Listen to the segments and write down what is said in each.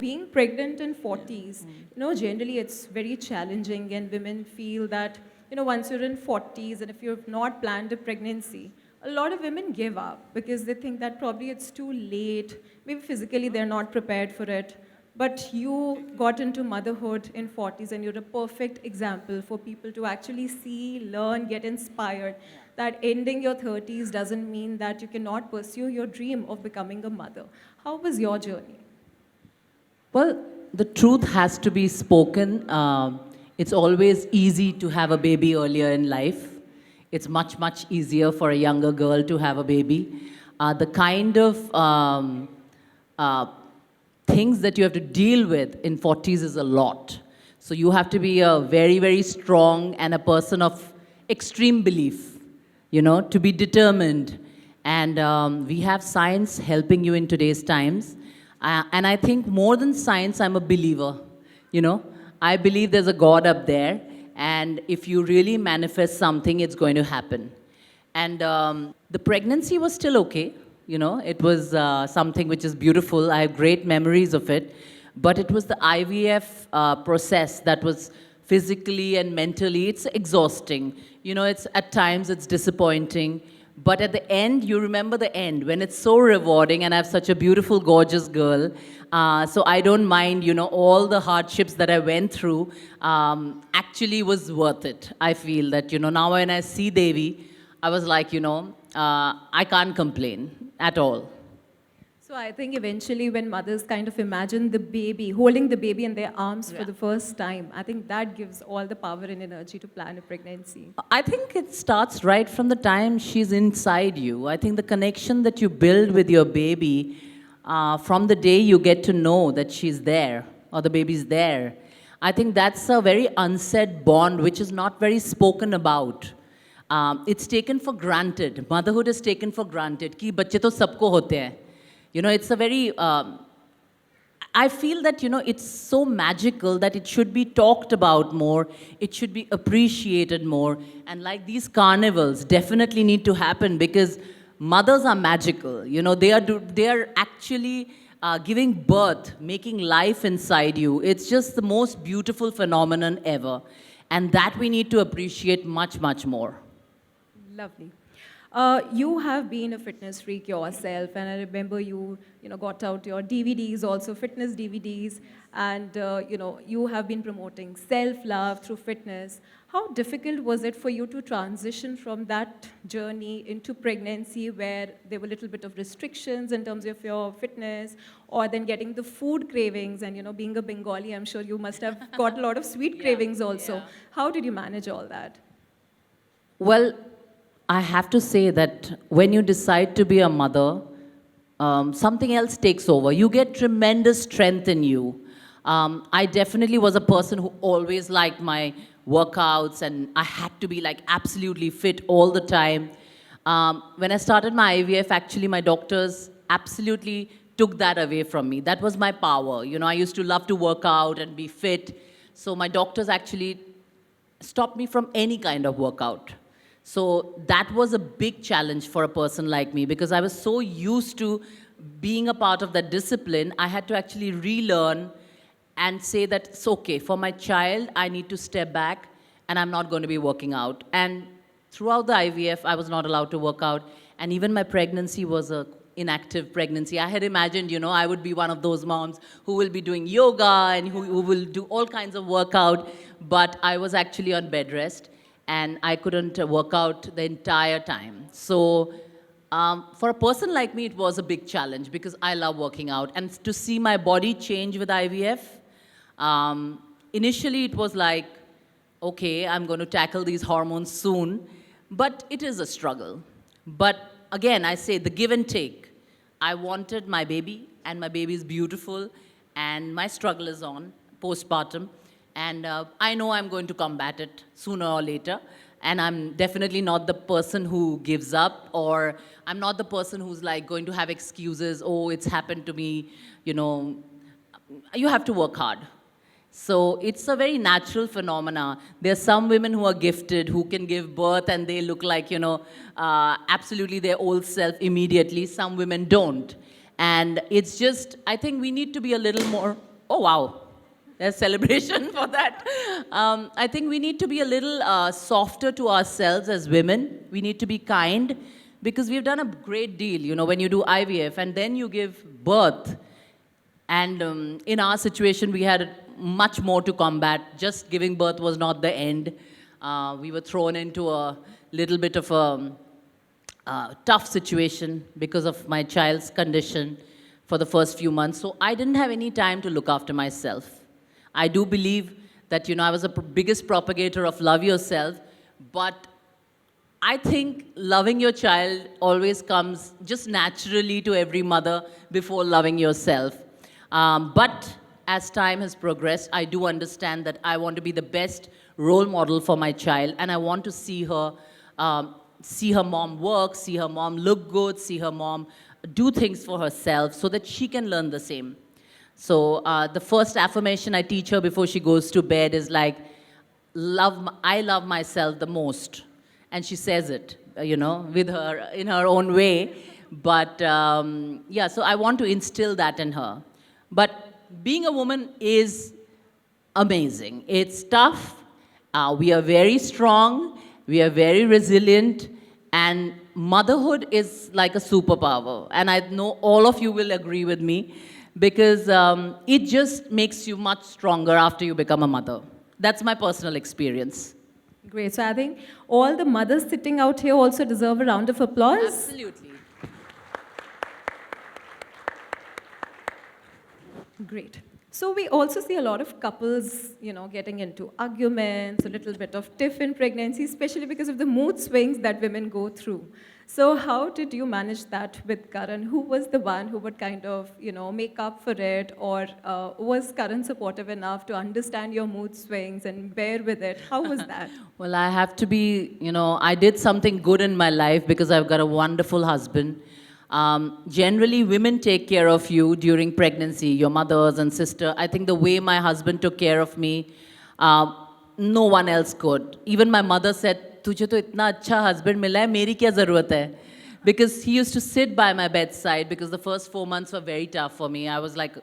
being pregnant in 40s, generally it's very challenging, and women feel that, once you're in 40s and if you've not planned a pregnancy, a lot of women give up because they think that probably it's too late. Maybe physically they're not prepared for it. But you got into motherhood in 40s, and you're a perfect example for people to actually see, learn, get inspired. That ending your 30s doesn't mean that you cannot pursue your dream of becoming a mother. How was your journey? Well, the truth has to be spoken. It's always easy to have a baby earlier in life. It's much, much easier for a younger girl to have a baby. The kind of uh, things that you have to deal with in 40s is a lot. So you have to be a very, very strong and a person of extreme belief, to be determined. And we have science helping you in today's times. And I think more than science, I'm a believer. I believe there's a God up there. And if you really manifest something, it's going to happen. And the pregnancy was still okay. It was something which is beautiful. I have great memories of it. But it was the IVF process that was physically and mentally, it's exhausting. It's at times it's disappointing. But at the end, you remember the end when it's so rewarding, and I have such a beautiful, gorgeous girl. So I don't mind, all the hardships that I went through actually was worth it. I feel that, now when I see Devi, I was like, I can't complain at all. So I think eventually when mothers kind of imagine the baby, holding the baby in their arms for the first time, I think that gives all the power and energy to plan a pregnancy. I think it starts right from the time she's inside you. I think the connection that you build with your baby from the day you get to know that she's there or the baby's there, I think that's a very unsaid bond which is not very spoken about. It's taken for granted. Motherhood is taken for granted. Ki bacche to sabko hote hain. It's a very, I feel that, it's so magical that it should be talked about more. It should be appreciated more. And like these carnivals definitely need to happen because mothers are magical. They are actually giving birth, making life inside you. It's just the most beautiful phenomenon ever. And that we need to appreciate much, much more. Lovely. You have been a fitness freak yourself, and I remember you got out your DVDs, also fitness DVDs, and you have been promoting self-love through fitness. How difficult was it for you to transition from that journey into pregnancy, where there were a little bit of restrictions in terms of your fitness, or then getting the food cravings, and being a Bengali, I'm sure you must have got a lot of sweet cravings also. Yeah. How did you manage all that? Well, I have to say that when you decide to be a mother, something else takes over. You get tremendous strength in you. I definitely was a person who always liked my workouts, and I had to be like absolutely fit all the time. When I started my IVF, actually my doctors absolutely took that away from me. That was my power. I used to love to work out and be fit. So my doctors actually stopped me from any kind of workout. So that was a big challenge for a person like me because I was so used to being a part of that discipline. I had to actually relearn and say that it's okay. For my child, I need to step back and I'm not going to be working out. And throughout the IVF, I was not allowed to work out. And even my pregnancy was a inactive pregnancy. I had imagined, I would be one of those moms who will be doing yoga and who will do all kinds of workout. But I was actually on bed rest. And I couldn't work out the entire time. So for a person like me, it was a big challenge because I love working out. And to see my body change with IVF, initially it was like, okay, I'm going to tackle these hormones soon. But it is a struggle. But again, I say the give and take. I wanted my baby, and my baby is beautiful, and my struggle is on, postpartum. And I know I'm going to combat it sooner or later. And I'm definitely not the person who gives up, or I'm not the person who's like going to have excuses, oh, it's happened to me, You have to work hard. So it's a very natural phenomena. There are some women who are gifted, who can give birth and they look like, absolutely their old self immediately. Some women don't. And it's just, I think we need to be a little more Oh, wow. There's celebration for that. I think we need to be a little softer to ourselves as women. We need to be kind because we've done a great deal, you know, when you do IVF and then you give birth. And in our situation, we had much more to combat. Just giving birth was not the end. We were thrown into a little bit of a tough situation because of my child's condition for the first few months. So I didn't have any time to look after myself. I do believe that, you know, I was the biggest propagator of love yourself, but I think loving your child always comes just naturally to every mother before loving yourself. But as time has progressed, I do understand that I want to be the best role model for my child, and I want to see her mom work, see her mom look good, see her mom do things for herself so that she can learn the same. So the first affirmation I teach her before she goes to bed is like, I love myself the most. And she says it, you know, with her, in her own way. But yeah, so I want to instill that in her. But being a woman is amazing. It's tough. We are very strong. We are very resilient. And motherhood is like a superpower. And I know all of you will agree with me because it just makes you much stronger after you become a mother. That's my personal experience. Great. So I think all the mothers sitting out here also deserve a round of applause. Absolutely. Great. So we also see a lot of couples, you know, getting into arguments, a little bit of tiff in pregnancy, especially because of the mood swings that women go through. So how did you manage that with Karan? Who was the one who would kind of, you know, make up for it, or was Karan supportive enough to understand your mood swings and bear with it? How was that? Well, I have to be, you know, I did something good in my life because I've got a wonderful husband. Generally, women take care of you during pregnancy, your mothers and sister. I think the way my husband took care of me, no one else could. Even my mother said, तुझे तो इतना अच्छा husband मिला है, मेरी क्या ज़रूरत है? Because he used to sit by my bedside because the first 4 months were very tough for me. I was like,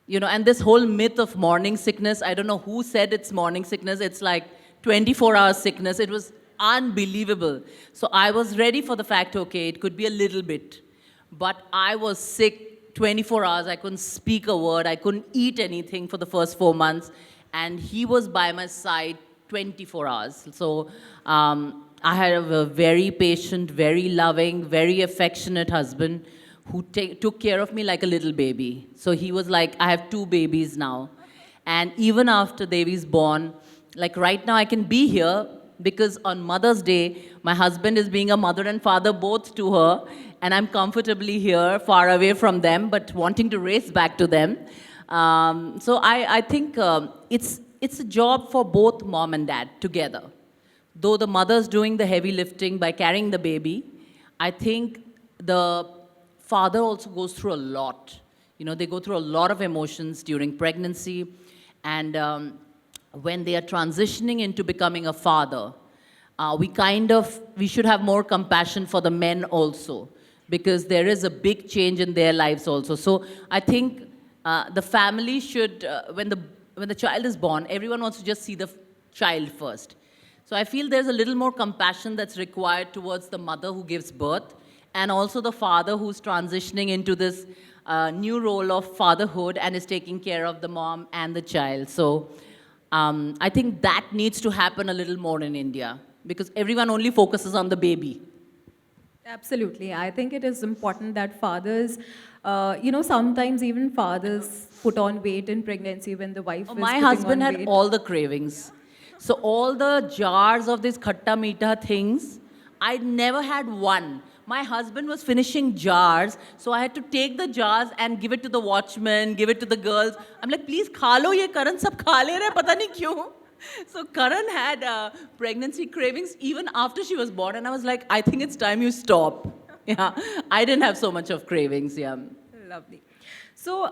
you know, and this whole myth of morning sickness, I don't know who said it's morning sickness. It's like 24-hour sickness. It was unbelievable. So I was ready for the fact, okay, it could be a little bit. But I was sick 24 hours. I couldn't speak a word. I couldn't eat anything for the first 4 months. And he was by my side 24 hours. So I had a very patient, very loving, very affectionate husband who took care of me like a little baby. So he was like, I have 2 babies now. And even after Devi's born, like right now I can be here because on Mother's Day, my husband is being a mother and father both to her. And I'm comfortably here, far away from them, but wanting to race back to them. So I think it's a job for both mom and dad together. Though the mother's doing the heavy lifting by carrying the baby, I think the father also goes through a lot. You know, they go through a lot of emotions during pregnancy. And when they are transitioning into becoming a father, we should have more compassion for the men also, because there is a big change in their lives also. So I think the family should, when the child is born, everyone wants to just see the child first. So I feel there's a little more compassion that's required towards the mother who gives birth, and also the father who's transitioning into this new role of fatherhood and is taking care of the mom and the child. So I think that needs to happen a little more in India, because everyone only focuses on the baby. Absolutely. I think it is important that fathers, you know, sometimes even fathers put on weight in pregnancy when the wife is My putting husband on had weight. all the cravings. So all the jars of these khatta meetha things, I never had one. My husband was finishing jars, so I had to take the jars and give it to the watchman, give it to the girls. I'm like, please, kha lo ye, Karan sab kha le rahe, pata nahi kyun. So Karan had pregnancy cravings even after she was born, and I was like, I think it's time you stop. Yeah, I didn't have so much of cravings. Yeah. Lovely. So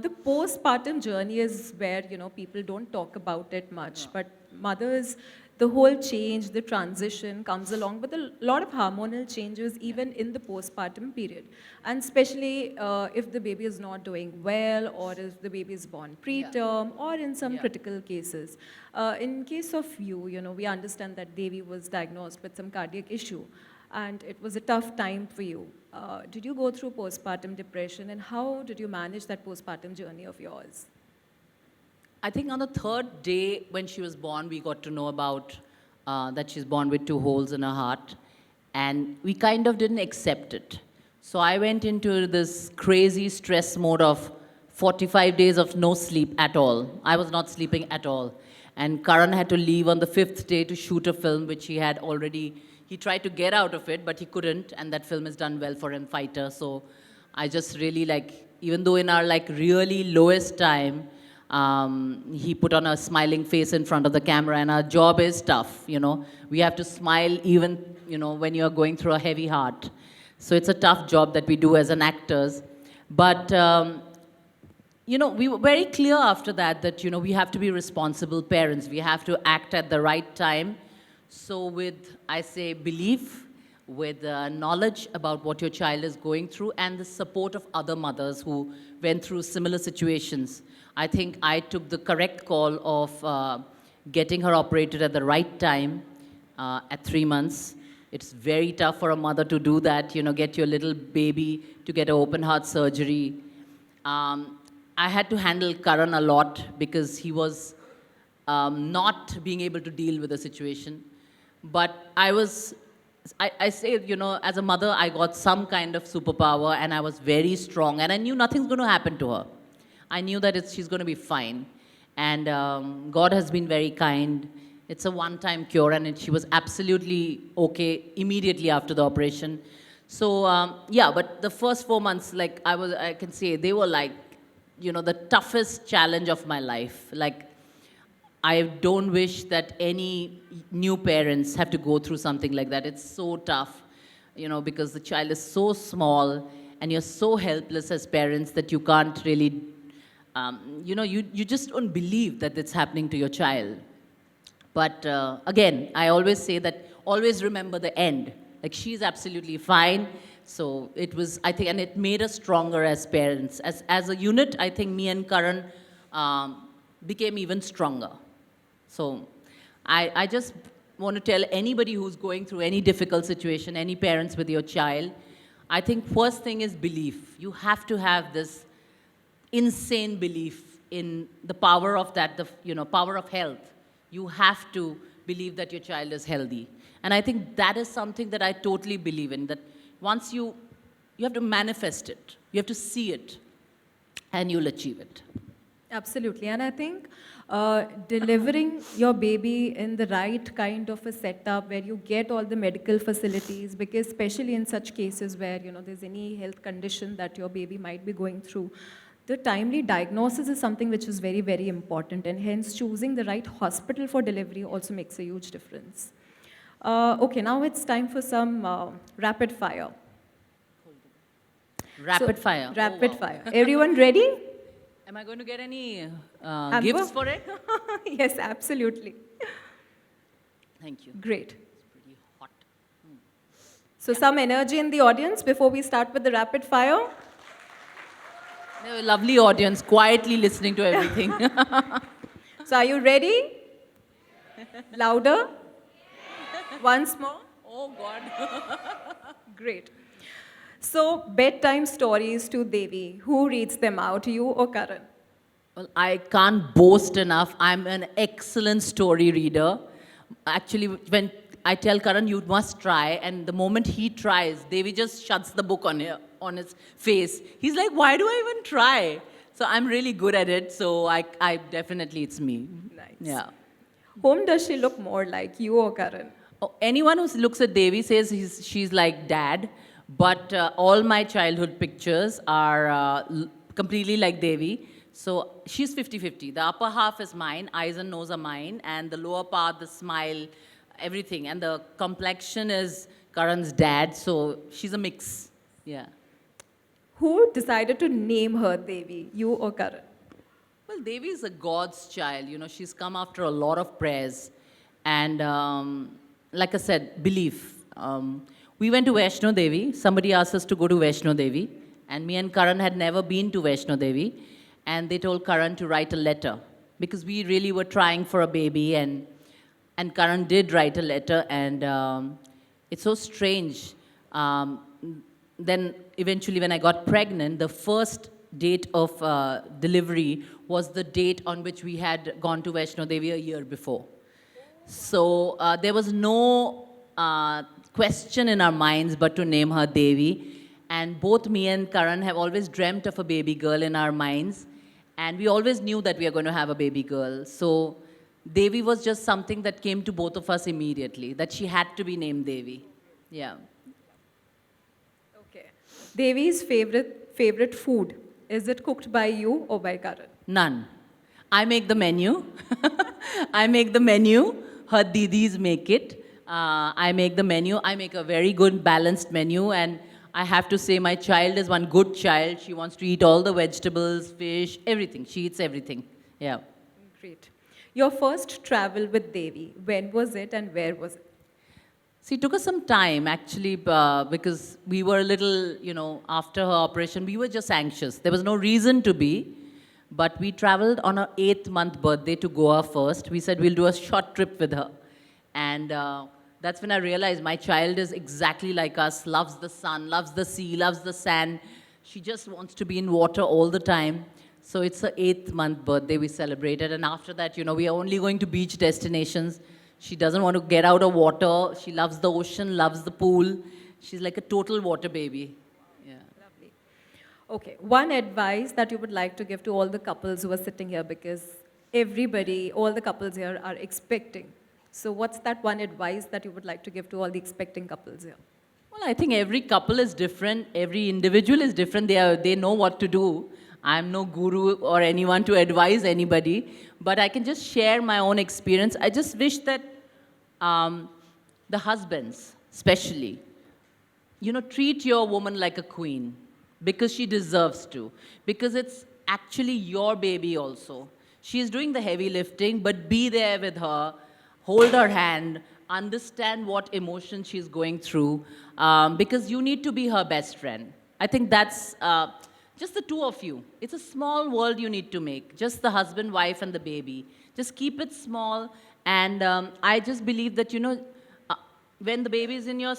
the postpartum journey is where, you know, people don't talk about it much, but mothers, the whole change, the transition comes along with a lot of hormonal changes even in the postpartum period. And especially if the baby is not doing well or if the baby is born preterm or in some critical cases. In case of you, we understand that Devi was diagnosed with some cardiac issue and it was a tough time for you. Did you go through postpartum depression and how did you manage that postpartum journey of yours? I think on the third day when she was born, we got to know about that she's born with 2 holes in her heart. And we kind of didn't accept it. So I went into this crazy stress mode of 45 days of no sleep at all. I was not sleeping at all. And Karan had to leave on the 5th day to shoot a film, which he had already, he tried to get out of it, but he couldn't. And that film is done well for him, Fighter. So I just really even though in our really lowest time, he put on a smiling face in front of the camera, and our job is tough, We have to smile even, when you're going through a heavy heart. So it's a tough job that we do as an actors. But, we were very clear after that, we have to be responsible parents. We have to act at the right time. So with, I say, belief, with knowledge about what your child is going through and the support of other mothers who went through similar situations, I think I took the correct call of getting her operated at the right time at 3 months. It's very tough for a mother to do that, get your little baby to get an open heart surgery. I had to handle Karan a lot because he was not being able to deal with the situation. But I say, as a mother, I got some kind of superpower and I was very strong and I knew nothing's going to happen to her. I knew that she's going to be fine. And God has been very kind. It's a one-time cure, and she was absolutely okay immediately after the operation. So, but the first 4 months, I can say, they were the toughest challenge of my life. I don't wish that any new parents have to go through something like that. It's so tough, because the child is so small, and you're so helpless as parents that you can't really you just don't believe that it's happening to your child. But again, I always say that always remember the end. She's absolutely fine. So it was, I think, and it made us stronger as parents. As a unit, I think me and Karan became even stronger. So I just want to tell anybody who's going through any difficult situation, any parents with your child, I think first thing is belief. You have to have this insane belief in the power of that, power of health. You have to believe that your child is healthy. And I think that is something that I totally believe in, that once you have to manifest it, you have to see it, and you'll achieve it. Absolutely. And I think delivering your baby in the right kind of a setup where you get all the medical facilities, because especially in such cases where, there's any health condition that your baby might be going through, the timely diagnosis is something which is very, very important, and hence choosing the right hospital for delivery also makes a huge difference. Okay, now it's time for some rapid fire. Rapid fire. Rapid wow. fire. Everyone ready? Am I going to get any gifts for it? Yes, absolutely. Thank you. Great. It's pretty hot. So some energy in the audience before we start with the rapid fire. They were a lovely audience, quietly listening to everything. So are you ready? Louder? Once more? Oh, God. Great. So bedtime stories to Devi. Who reads them out, you or Karan? Well, I can't boast enough. I'm an excellent story reader. Actually, when I tell Karan, you must try, and the moment he tries, Devi just shuts the book on his face. He's like, why do I even try? So I'm really good at it, so I definitely, it's me. Nice. Yeah. Whom does she look more like, you or Karan? Oh, anyone who looks at Devi says she's like dad, but all my childhood pictures are completely like Devi. So she's 50-50. The upper half is mine, eyes and nose are mine, and the lower part, the smile, everything. And the complexion is Karan's dad, so she's a mix. Yeah. Who decided to name her Devi, you or Karan? Well, Devi is a God's child. She's come after a lot of prayers. And like I said, belief. We went to Vaishno Devi. Somebody asked us to go to Vaishno Devi. And me and Karan had never been to Vaishno Devi. And they told Karan to write a letter because we really were trying for a baby. And Karan did write a letter. And it's so strange. Then eventually when I got pregnant, the first date of delivery was the date on which we had gone to Vaishno Devi a year before. So there was no question in our minds but to name her Devi. And both me and Karan have always dreamt of a baby girl in our minds. And we always knew that we are going to have a baby girl. So Devi was just something that came to both of us immediately, that she had to be named Devi. Yeah. Okay. Devi's favorite food, is it cooked by you or by Karan? None. I make the menu. I make the menu. Her didis make it. I make the menu. I make a very good balanced menu. And I have to say my child is one good child. She wants to eat all the vegetables, fish, everything. She eats everything. Yeah. Great. Your first travel with Devi, when was it and where was it? See, it took us some time actually because we were a little, after her operation, we were just anxious. There was no reason to be. But we traveled on her 8th-month birthday to Goa first. We said we'll do a short trip with her. And that's when I realized my child is exactly like us, loves the sun, loves the sea, loves the sand. She just wants to be in water all the time. So it's her 8th-month birthday we celebrated. And after that, we are only going to beach destinations. She doesn't want to get out of water. She loves the ocean, loves the pool. She's like a total water baby. Yeah. Lovely. Okay, one advice that you would like to give to all the couples who are sitting here, because everybody, all the couples here are expecting. So what's that one advice that you would like to give to all the expecting couples here? Well, I think every couple is different. Every individual is different. They know what to do. I'm no guru or anyone to advise anybody. But I can just share my own experience. I just wish that the husbands, especially, treat your woman like a queen because she deserves to. Because it's actually your baby also. She's doing the heavy lifting, but be there with her. Hold her hand, understand what emotion she's going through, because you need to be her best friend. I think that's just the two of you. It's a small world you need to make, just the husband, wife, and the baby. Just keep it small, and I just believe that, when the baby is in your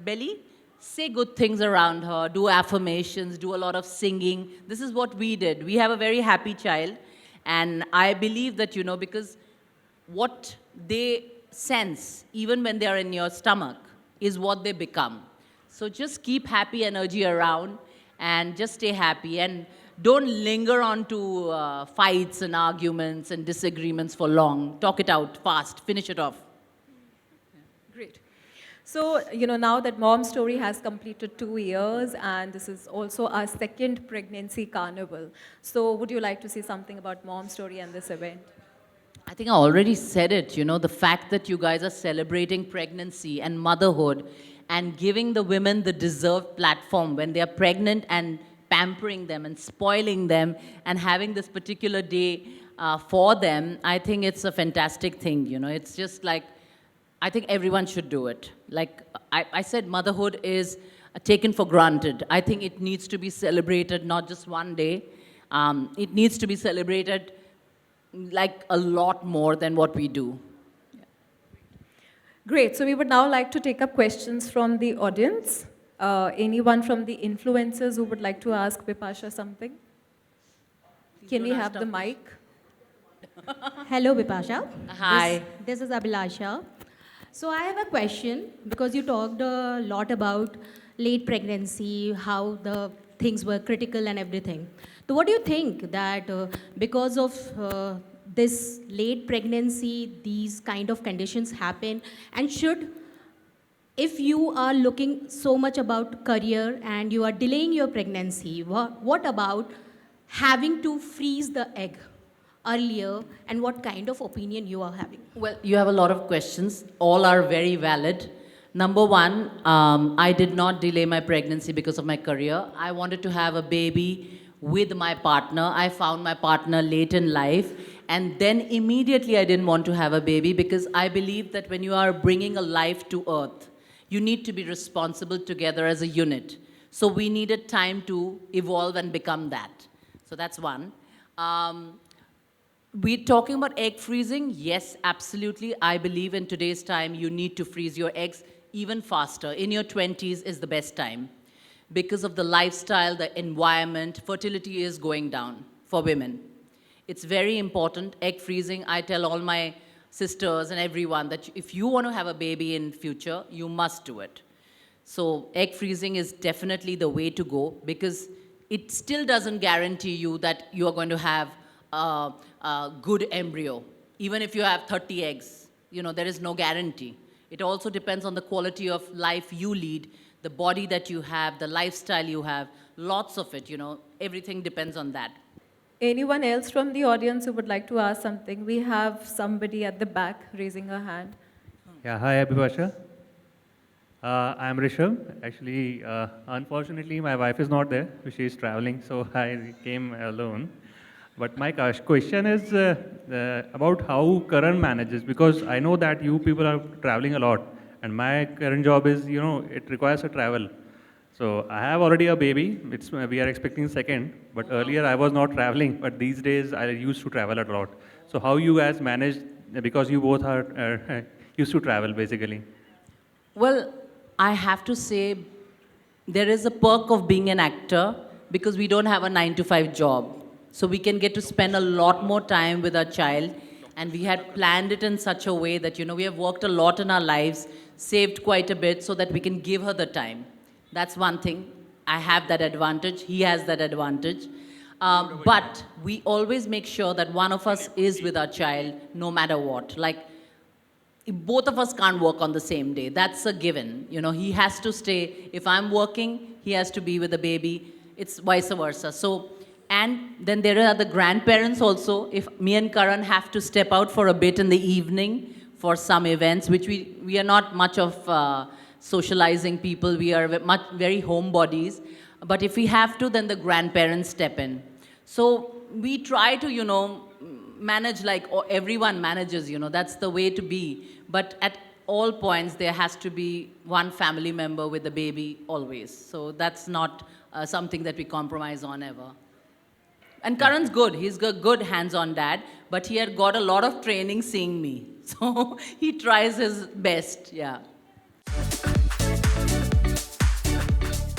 belly, say good things around her, do affirmations, do a lot of singing. This is what we did. We have a very happy child, and I believe that, because what they sense, even when they are in your stomach, is what they become. So just keep happy energy around and just stay happy. And don't linger on to fights and arguments and disagreements for long. Talk it out fast. Finish it off. Great. So, now that Mom Story has completed 2 years, and this is also our second Pregnancy Carnival. So, would you like to say something about Mom Story and this event? I think I already said it, the fact that you guys are celebrating pregnancy and motherhood and giving the women the deserved platform when they are pregnant and pampering them and spoiling them and having this particular day for them, I think it's a fantastic thing, It's just like, I think everyone should do it. Like I said, motherhood is taken for granted. I think it needs to be celebrated not just one day. It needs to be celebrated like a lot more than what we do. Great. So we would now like to take up questions from the audience. Anyone from the influencers who would like to ask Bipasha something? Can we have the mic? Hello, Bipasha. Hi. This is Abhilasha. So I have a question because you talked a lot about late pregnancy, how the things were critical and everything. So what do you think that because of this late pregnancy, these kind of conditions happen, and if you are looking so much about career and you are delaying your pregnancy, what about having to freeze the egg earlier, and what kind of opinion you are having? Well, you have a lot of questions. All are very valid. Number one, I did not delay my pregnancy because of my career. I wanted to have a baby with my partner. I found my partner late in life, And then immediately I didn't want to have a baby because I believe that when you are bringing a life to earth, you need to be responsible together as a unit. So we needed time to evolve and become that. So that's one. We're talking about egg freezing. Yes, absolutely. I believe in today's time you need to freeze your eggs even faster. In your 20s is the best time. Because of the lifestyle, the environment, fertility is going down for women. It's very important. Egg freezing, I tell all my sisters and everyone that if you want to have a baby in future, you must do it. So egg freezing is definitely the way to go because it still doesn't guarantee you that you are going to have a good embryo. Even if you have 30 eggs, there is no guarantee. It also depends on the quality of life you lead, the body that you have, the lifestyle you have, lots of it, everything depends on that. Anyone else from the audience who would like to ask something? We have somebody at the back raising her hand. Yeah, hi, Bipasha. I'm Rishabh. Actually, unfortunately, my wife is not there. She is traveling, so I came alone. But my question is about how Karan manages, because I know that you people are traveling a lot, and my current job is, it requires a travel. So I have already a baby. We are expecting second, but earlier I was not traveling, but these days I used to travel a lot. So how you guys manage, because you both are used to travel basically? Well, I have to say there is a perk of being an actor because we don't have a 9 to 5 job. So we can get to spend a lot more time with our child. And we had planned it in such a way that, we have worked a lot in our lives, saved quite a bit so that we can give her the time. That's one thing. I have that advantage. He has that advantage. But we always make sure that one of us is with our child no matter what. Like, both of us can't work on the same day. That's a given. He has to stay. If I'm working, he has to be with the baby. It's vice versa. So, and then there are the grandparents also. If me and Karan have to step out for a bit in the evening for some events, which we are not much of socializing people. We are very homebodies. But if we have to, then the grandparents step in. So we try to, manage like everyone manages, that's the way to be. But at all points, there has to be one family member with the baby always. So that's not something that we compromise on ever. And Karan's good. He's a good hands-on dad, but he had got a lot of training seeing me. So he tries his best, yeah.